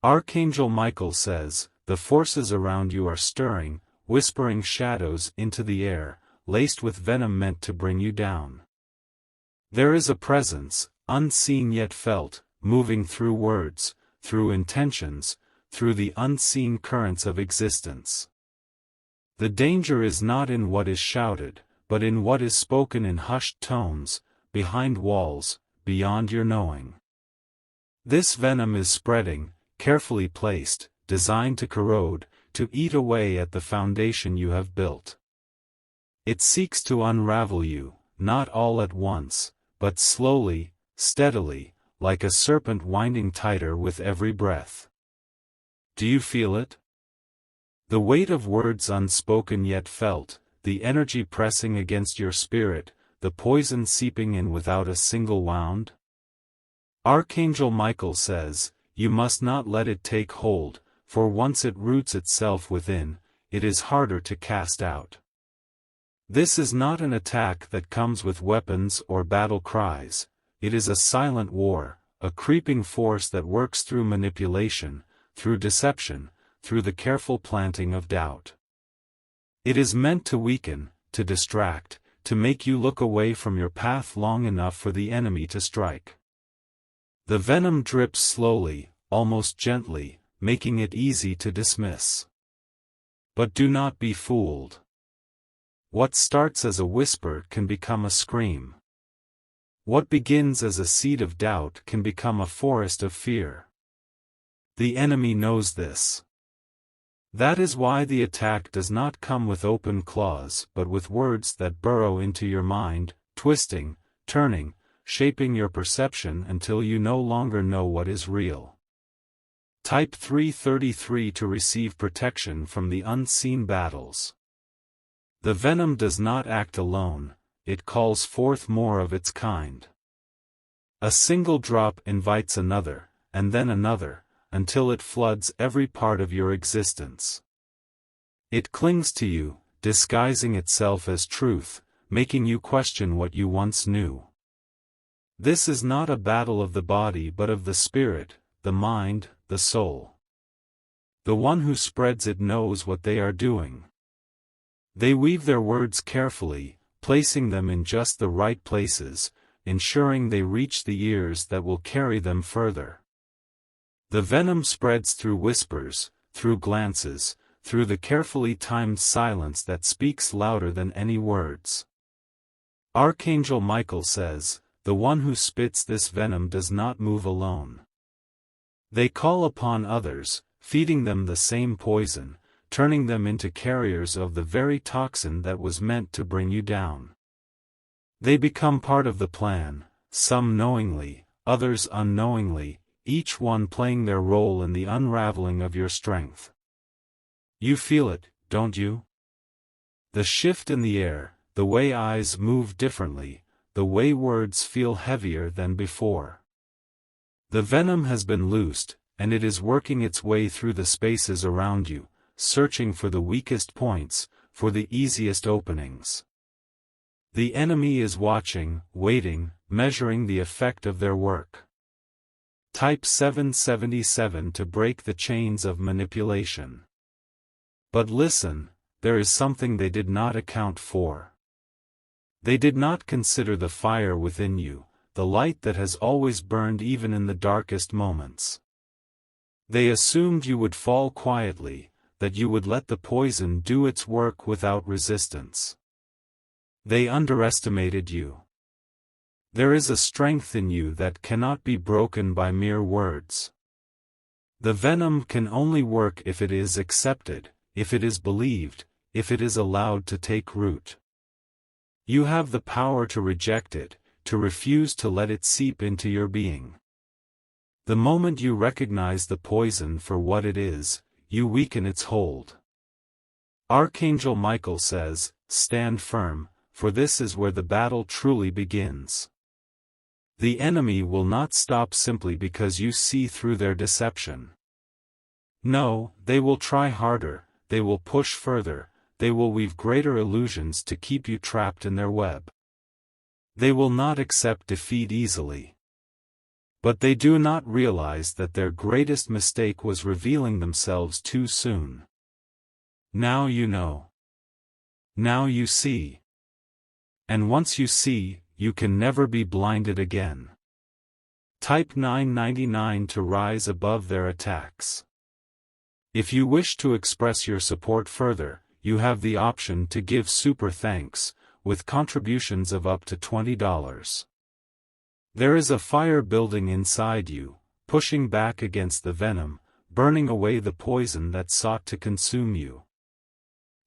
Archangel Michael says, the forces around you are stirring, whispering shadows into the air, laced with venom meant to bring you down. There is a presence, unseen yet felt, moving through words, through intentions, through the unseen currents of existence. The danger is not in what is shouted, but in what is spoken in hushed tones, behind walls, beyond your knowing. This venom is spreading, carefully placed, designed to corrode, to eat away at the foundation you have built. It seeks to unravel you, not all at once, but slowly, steadily, like a serpent winding tighter with every breath. Do you feel it? The weight of words unspoken yet felt, the energy pressing against your spirit, the poison seeping in without a single wound? Archangel Michael says, you must not let it take hold, for once it roots itself within, it is harder to cast out. This is not an attack that comes with weapons or battle cries, it is a silent war, a creeping force that works through manipulation, through deception, through the careful planting of doubt. It is meant to weaken, to distract, to make you look away from your path long enough for the enemy to strike. The venom drips slowly, almost gently, making it easy to dismiss. But do not be fooled. What starts as a whisper can become a scream. What begins as a seed of doubt can become a forest of fear. The enemy knows this. That is why the attack does not come with open claws but with words that burrow into your mind, twisting, turning, shaping your perception until you no longer know what is real. Type 333 to receive protection from the unseen battles. The venom does not act alone, it calls forth more of its kind. A single drop invites another, and then another, until it floods every part of your existence. It clings to you, disguising itself as truth, making you question what you once knew. This is not a battle of the body but of the spirit, the mind, the soul. The one who spreads it knows what they are doing. They weave their words carefully, placing them in just the right places, ensuring they reach the ears that will carry them further. The venom spreads through whispers, through glances, through the carefully timed silence that speaks louder than any words. Archangel Michael says, the one who spits this venom does not move alone. They call upon others, feeding them the same poison, turning them into carriers of the very toxin that was meant to bring you down. They become part of the plan, some knowingly, others unknowingly, each one playing their role in the unraveling of your strength. You feel it, don't you? The shift in the air, the way eyes move differently, the way words feel heavier than before. The venom has been loosed, and it is working its way through the spaces around you, searching for the weakest points, for the easiest openings. The enemy is watching, waiting, measuring the effect of their work. Type 777 to break the chains of manipulation. But listen, there is something they did not account for. They did not consider the fire within you, the light that has always burned even in the darkest moments. They assumed you would fall quietly, that you would let the poison do its work without resistance. They underestimated you. There is a strength in you that cannot be broken by mere words. The venom can only work if it is accepted, if it is believed, if it is allowed to take root. You have the power to reject it, to refuse to let it seep into your being. The moment you recognize the poison for what it is, you weaken its hold. Archangel Michael says, stand firm, for this is where the battle truly begins. The enemy will not stop simply because you see through their deception. No, they will try harder, they will push further, they will weave greater illusions to keep you trapped in their web. They will not accept defeat easily. But they do not realize that their greatest mistake was revealing themselves too soon. Now you know. Now you see. And once you see, you can never be blinded again. Type 999 to rise above their attacks. If you wish to express your support further, you have the option to give super thanks, with contributions of up to $20. There is a fire building inside you, pushing back against the venom, burning away the poison that sought to consume you.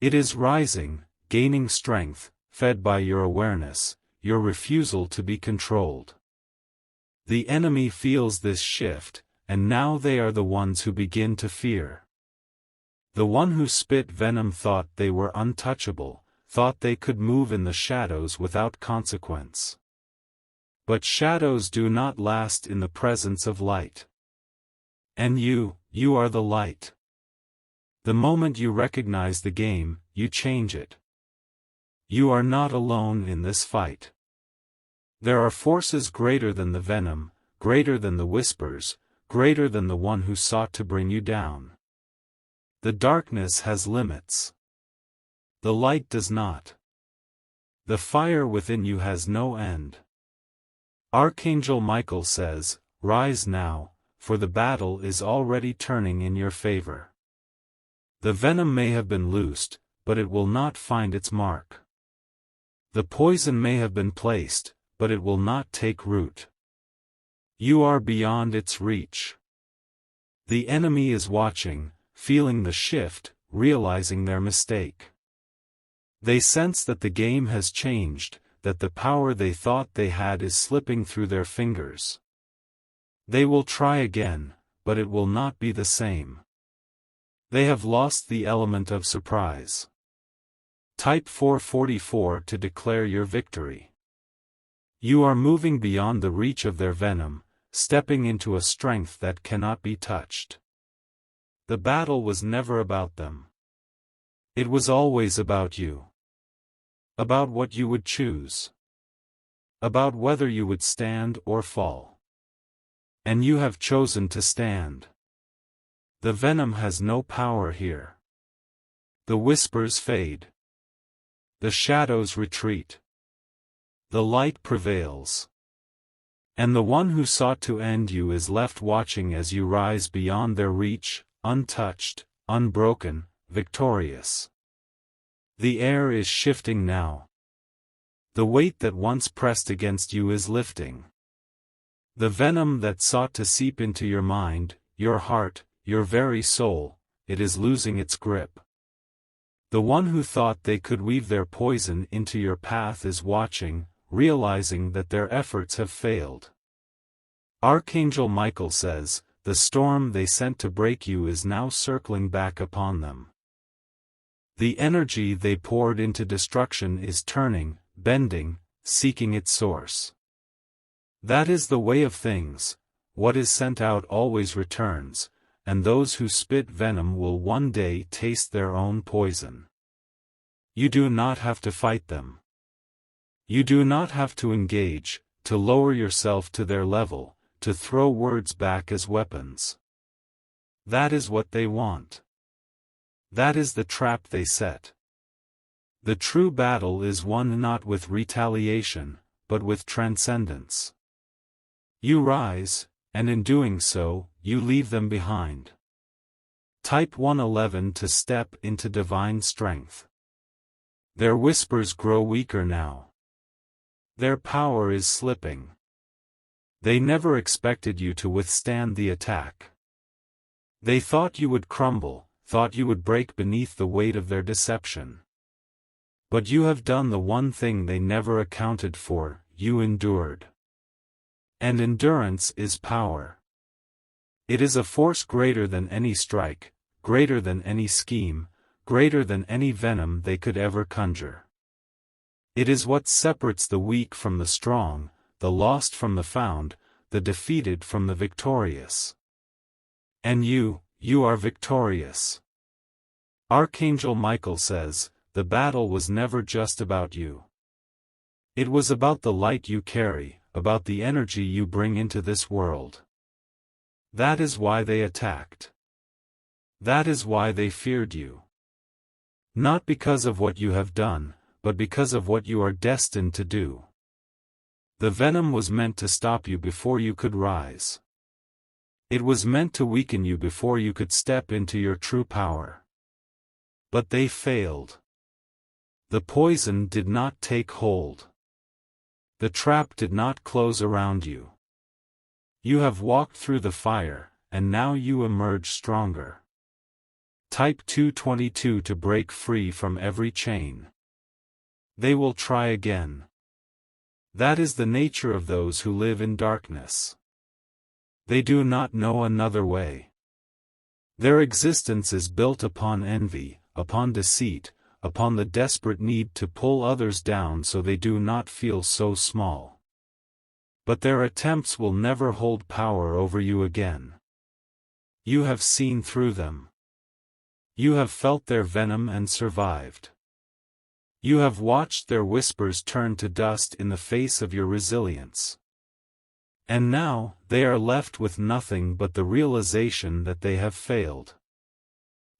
It is rising, gaining strength, fed by your awareness, your refusal to be controlled. The enemy feels this shift, and now they are the ones who begin to fear. The one who spit venom thought they were untouchable, thought they could move in the shadows without consequence. But shadows do not last in the presence of light. And you are the light. The moment you recognize the game, you change it. You are not alone in this fight. There are forces greater than the venom, greater than the whispers, greater than the one who sought to bring you down. The darkness has limits. The light does not. The fire within you has no end. Archangel Michael says, "Rise now, for the battle is already turning in your favor." The venom may have been loosed, but it will not find its mark. The poison may have been placed, but it will not take root. You are beyond its reach. The enemy is watching, feeling the shift, realizing their mistake. They sense that the game has changed, that the power they thought they had is slipping through their fingers. They will try again, but it will not be the same. They have lost the element of surprise. Type 444 to declare your victory. You are moving beyond the reach of their venom, stepping into a strength that cannot be touched. The battle was never about them. It was always about you. About what you would choose. About whether you would stand or fall. And you have chosen to stand. The venom has no power here. The whispers fade. The shadows retreat. The light prevails. And the one who sought to end you is left watching as you rise beyond their reach, untouched, unbroken, victorious. The air is shifting now. The weight that once pressed against you is lifting. The venom that sought to seep into your mind, your heart, your very soul, it is losing its grip. The one who thought they could weave their poison into your path is watching, realizing that their efforts have failed. Archangel Michael says, the storm they sent to break you is now circling back upon them. The energy they poured into destruction is turning, bending, seeking its source. That is the way of things. What is sent out always returns, and those who spit venom will one day taste their own poison. You do not have to fight them. You do not have to engage, to lower yourself to their level, to throw words back as weapons. That is what they want. That is the trap they set. The true battle is won not with retaliation, but with transcendence. You rise, and in doing so, you leave them behind. Type 111 to step into divine strength. Their whispers grow weaker now. Their power is slipping. They never expected you to withstand the attack. They thought you would crumble, thought you would break beneath the weight of their deception. But you have done the one thing they never accounted for, you endured. And endurance is power. It is a force greater than any strike, greater than any scheme, greater than any venom they could ever conjure. It is what separates the weak from the strong, the lost from the found, the defeated from the victorious. And you are victorious. Archangel Michael says, the battle was never just about you. It was about the light you carry, about the energy you bring into this world. That is why they attacked. That is why they feared you. Not because of what you have done, but because of what you are destined to do. The venom was meant to stop you before you could rise. It was meant to weaken you before you could step into your true power. But they failed. The poison did not take hold. The trap did not close around you. You have walked through the fire, and now you emerge stronger. Type 222 to break free from every chain. They will try again. That is the nature of those who live in darkness. They do not know another way. Their existence is built upon envy, upon deceit, upon the desperate need to pull others down so they do not feel so small. But their attempts will never hold power over you again. You have seen through them. You have felt their venom and survived. You have watched their whispers turn to dust in the face of your resilience. And now, they are left with nothing but the realization that they have failed.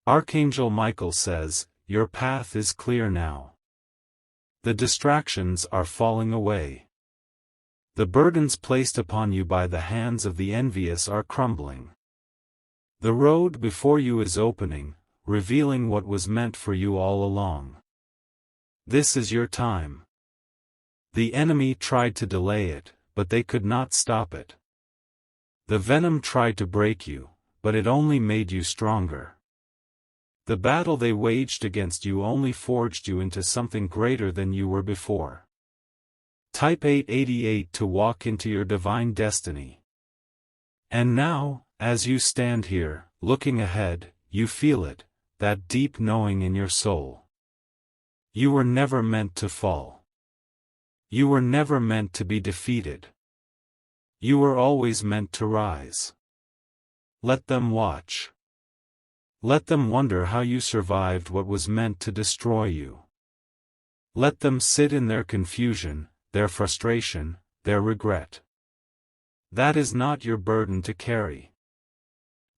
Archangel Michael says, your path is clear now. The distractions are falling away. The burdens placed upon you by the hands of the envious are crumbling. The road before you is opening, revealing what was meant for you all along. This is your time. The enemy tried to delay it, but they could not stop it. The venom tried to break you, but it only made you stronger. The battle they waged against you only forged you into something greater than you were before. Type 888 to walk into your divine destiny. And now, as you stand here, looking ahead, you feel it, that deep knowing in your soul. You were never meant to fall. You were never meant to be defeated. You were always meant to rise. Let them watch. Let them wonder how you survived what was meant to destroy you. Let them sit in their confusion, their frustration, their regret. That is not your burden to carry.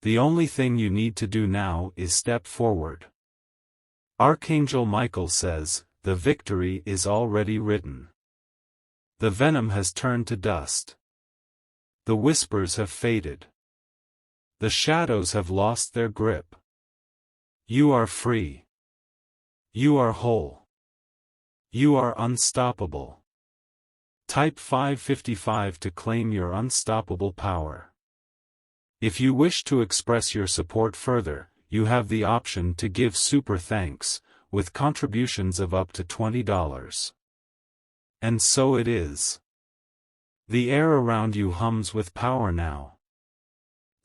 The only thing you need to do now is step forward. Archangel Michael says, the victory is already written. The venom has turned to dust. The whispers have faded. The shadows have lost their grip. You are free. You are whole. You are unstoppable. Type 555 to claim your unstoppable power. If you wish to express your support further, you have the option to give super thanks, with contributions of up to $20. And so it is. The air around you hums with power now.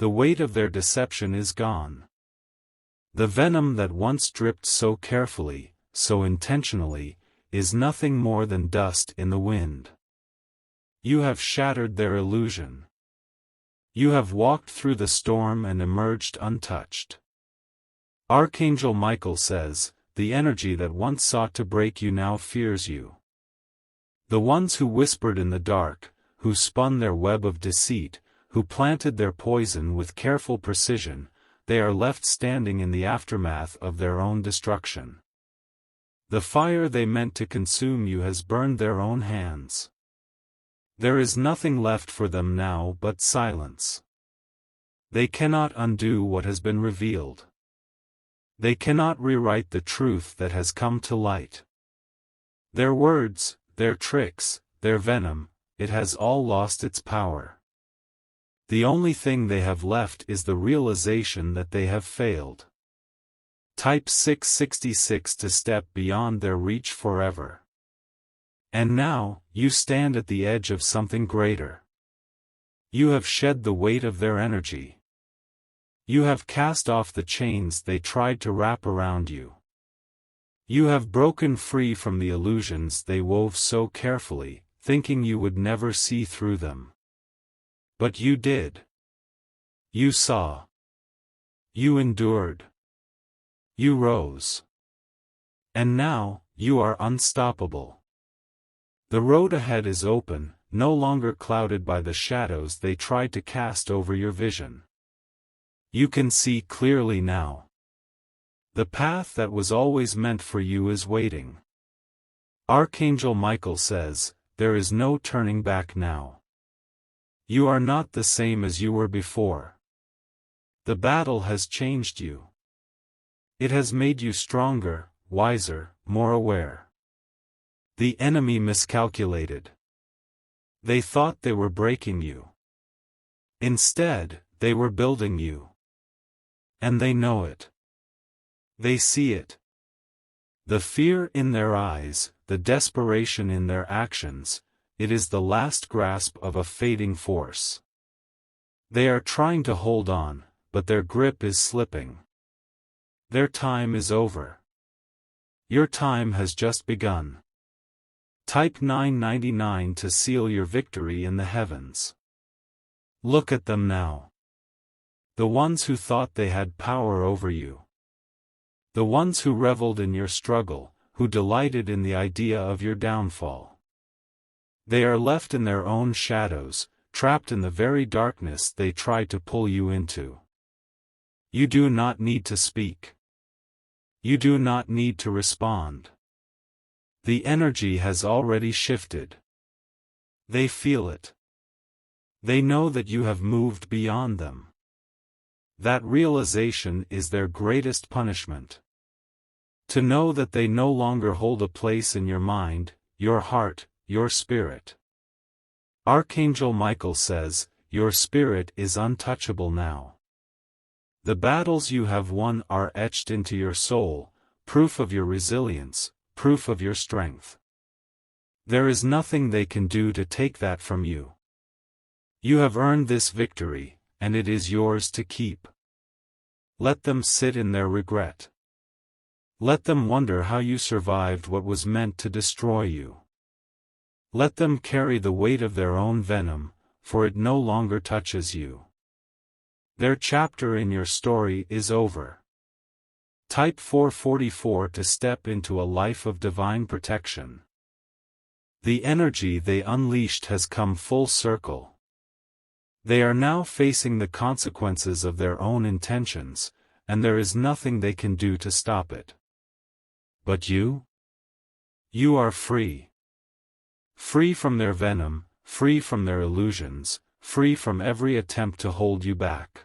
The weight of their deception is gone. The venom that once dripped so carefully, so intentionally, is nothing more than dust in the wind. You have shattered their illusion. You have walked through the storm and emerged untouched. Archangel Michael says, the energy that once sought to break you now fears you. The ones who whispered in the dark, who spun their web of deceit, who planted their poison with careful precision, they are left standing in the aftermath of their own destruction. The fire they meant to consume you has burned their own hands. There is nothing left for them now but silence. They cannot undo what has been revealed. They cannot rewrite the truth that has come to light. Their words, their tricks, their venom, it has all lost its power. The only thing they have left is the realization that they have failed. Type 666 to step beyond their reach forever. And now, you stand at the edge of something greater. You have shed the weight of their energy. You have cast off the chains they tried to wrap around you. You have broken free from the illusions they wove so carefully, thinking you would never see through them. But you did. You saw. You endured. You rose. And now, you are unstoppable. The road ahead is open, no longer clouded by the shadows they tried to cast over your vision. You can see clearly now. The path that was always meant for you is waiting. Archangel Michael says, there is no turning back now. You are not the same as you were before. The battle has changed you. It has made you stronger, wiser, more aware. The enemy miscalculated. They thought they were breaking you. Instead, they were building you. And they know it. They see it. The fear in their eyes, the desperation in their actions, it is the last grasp of a fading force. They are trying to hold on, but their grip is slipping. Their time is over. Your time has just begun. Type 999 to seal your victory in the heavens. Look at them now. The ones who thought they had power over you. The ones who reveled in your struggle, who delighted in the idea of your downfall. They are left in their own shadows, trapped in the very darkness they tried to pull you into. You do not need to speak. You do not need to respond. The energy has already shifted. They feel it. They know that you have moved beyond them. That realization is their greatest punishment. To know that they no longer hold a place in your mind, your heart, your spirit. Archangel Michael says, your spirit is untouchable now. The battles you have won are etched into your soul, proof of your resilience, proof of your strength. There is nothing they can do to take that from you. You have earned this victory, and it is yours to keep. Let them sit in their regret. Let them wonder how you survived what was meant to destroy you. Let them carry the weight of their own venom, for it no longer touches you. Their chapter in your story is over. Type 444 to step into a life of divine protection. The energy they unleashed has come full circle. They are now facing the consequences of their own intentions, and there is nothing they can do to stop it. But you? You are free. Free from their venom, free from their illusions, free from every attempt to hold you back.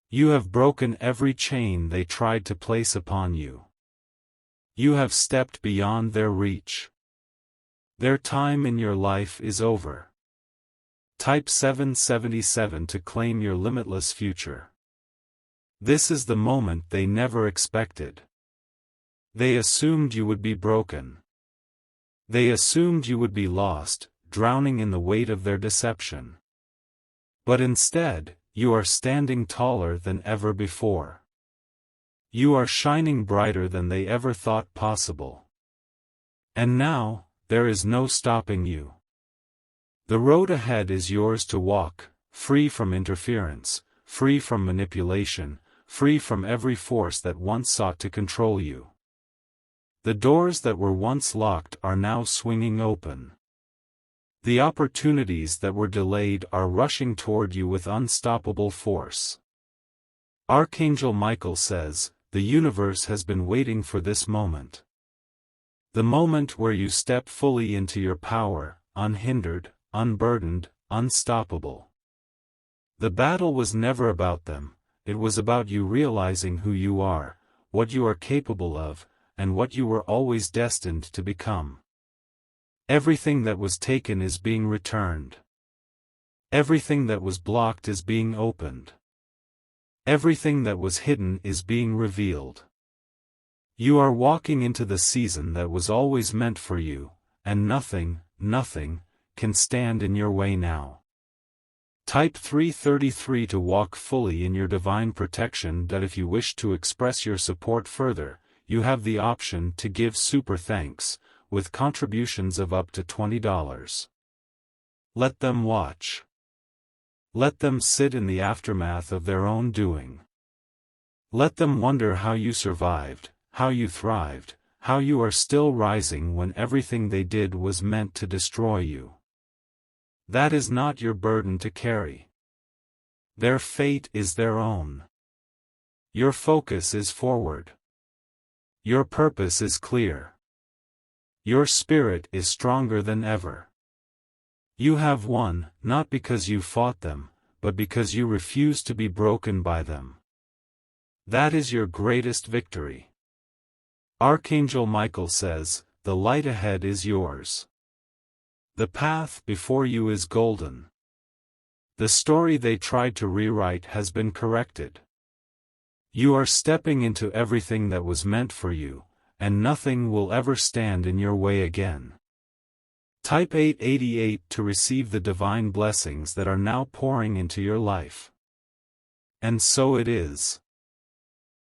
You have broken every chain they tried to place upon you. You have stepped beyond their reach. Their time in your life is over. Type 777 to claim your limitless future. This is the moment they never expected. They assumed you would be broken. They assumed you would be lost, drowning in the weight of their deception. But instead, you are standing taller than ever before. You are shining brighter than they ever thought possible. And now, there is no stopping you. The road ahead is yours to walk, free from interference, free from manipulation, free from every force that once sought to control you. The doors that were once locked are now swinging open. The opportunities that were delayed are rushing toward you with unstoppable force. Archangel Michael says, the universe has been waiting for this moment. The moment where you step fully into your power, unhindered, unburdened, unstoppable. The battle was never about them, it was about you realizing who you are, what you are capable of, and what you were always destined to become. Everything that was taken is being returned. Everything that was blocked is being opened. Everything that was hidden is being revealed. You are walking into the season that was always meant for you, and nothing, can stand in your way now. Type 333 to walk fully in your divine protection. That if you wish to express your support further, you have the option to give super thanks, with contributions of up to $20. Let them watch. Let them sit in the aftermath of their own doing. Let them wonder how you survived, how you thrived, how you are still rising when everything they did was meant to destroy you. That is not your burden to carry. Their fate is their own. Your focus is forward. Your purpose is clear. Your spirit is stronger than ever. You have won, not because you fought them, but because you refuse to be broken by them. That is your greatest victory. Archangel Michael says, the light ahead is yours. The path before you is golden. The story they tried to rewrite has been corrected. You are stepping into everything that was meant for you, and nothing will ever stand in your way again. Type 888 to receive the divine blessings that are now pouring into your life. And so it is.